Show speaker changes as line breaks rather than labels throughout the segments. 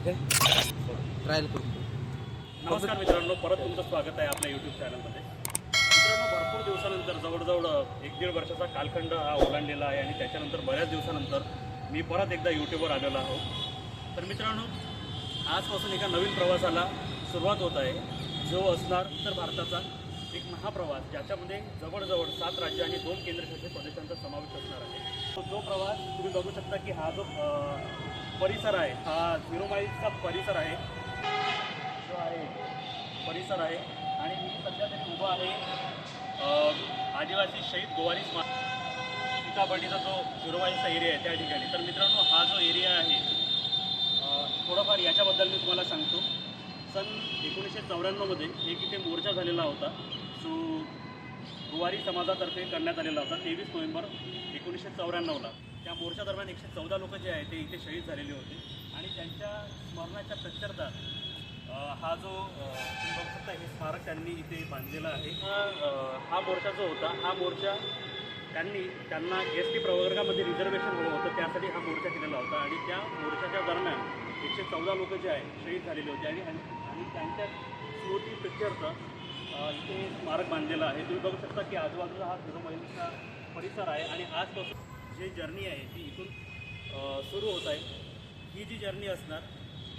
ठीक आहे, ट्रायल करू.
नमस्कार मित्रांनो, परत तुमचं स्वागत आहे आपल्या यूट्यूब चॅनलमध्ये. मित्रांनो, भरपूर दिवसानंतर जवळजवळ 1-1.5 वर्षाचा कालखंड हा ओलांडलेला आहे आणि त्याच्यानंतर बऱ्याच दिवसानंतर मी परत एकदा यूट्यूबवर आलेलो आहोत. तर मित्रांनो, आजपासून एका नवीन प्रवासाला सुरुवात होत आहे, जो असणार तर भारताचा एक महाप्रवास, ज्याच्यामध्ये जवळजवळ 7 राज्य आणि 2 केंद्रशासित प्रदेशांचा समावेश असणार आहे. तो प्रवास तुम्ही बघू शकता की हा जो परिसर आहे, हा 0 माईल्सचा परिसर आहे, जो आहे परिसर आहे. आणि मी सध्या तरी उभा आहे आदिवासी शहीद गोवारी सीताबर्डीचा जो 0 माईल्सचा एरिया आहे त्या ठिकाणी. तर मित्रांनो, हा जो एरिया आहे, थोडंफार याच्याबद्दल मी तुम्हाला सांगतो. सन 1994मध्ये एक इथे मोर्चा झालेला होता, जो गोवारी समाजातर्फे करण्यात आलेला होता 23 नोव्हेंबर 1994ला. त्या मोर्चादरम्यान 114 लोक जे आहे ते इथे शहीद झालेले होते आणि त्यांच्या स्मरणाच्या प्रत्यर्थात हा जो तुम्ही बघू शकता हे स्मारक त्यांनी इथे बांधलेला आहे. हा मोर्चा जो होता, हा मोर्चा त्यांना एस.टी प्रवर्गामध्ये रिझर्वेशन हवं होतं, त्यासाठी हा मोर्चा केलेला होता. आणि त्या मोर्चाच्या दरम्यान 114 लोक जे आहे शहीद झालेले होते आणि त्यांच्या स्मृती प्रित्यर्थ इथे स्मारक बांधलेलं आहे. तुम्ही बघू शकता की आजूबाजूला हा 0 माईल्सचा परिसर आहे आणि आजपासून जी जर्नी आहे ती इथून सुरू होत आहे. ही जी जर्नी असणार,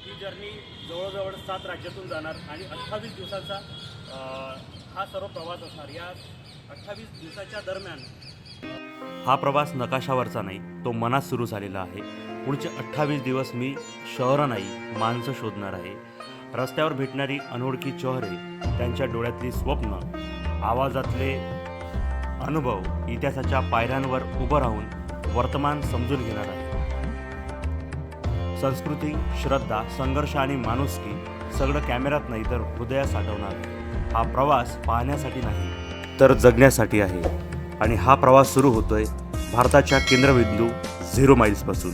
ही जर्नी जवळजवळ 7 राज्यातून जाणार आणि 28 दिवसाचा हा सर्व प्रवास असणार. या 28 दिवसाच्या दरम्यान
हा प्रवास नकाशावरचा नाही, तो मनात सुरू झालेला आहे. पुढचे 28 दिवस मी शहरं नाही, माणसं शोधणार आहे. रस्त्यावर भेटणारी अनोळखी चेहरे, त्यांच्या डोळ्यातली स्वप्न, आवाजातले अनुभव, इतिहासाच्या पायऱ्यांवर उभं राहून वर्तमान समजून घेणार आहे. संस्कृती, श्रद्धा, संघर्ष आणि माणुसकी सगळं कॅमेऱ्यात नाही तर हृदयात साठवणार आहे. हा प्रवास पाहण्यासाठी नाही तर जगण्यासाठी आहे. आणि हा प्रवास सुरू होतोय भारताच्या केंद्रबिंदू 0 माईल्सपासून.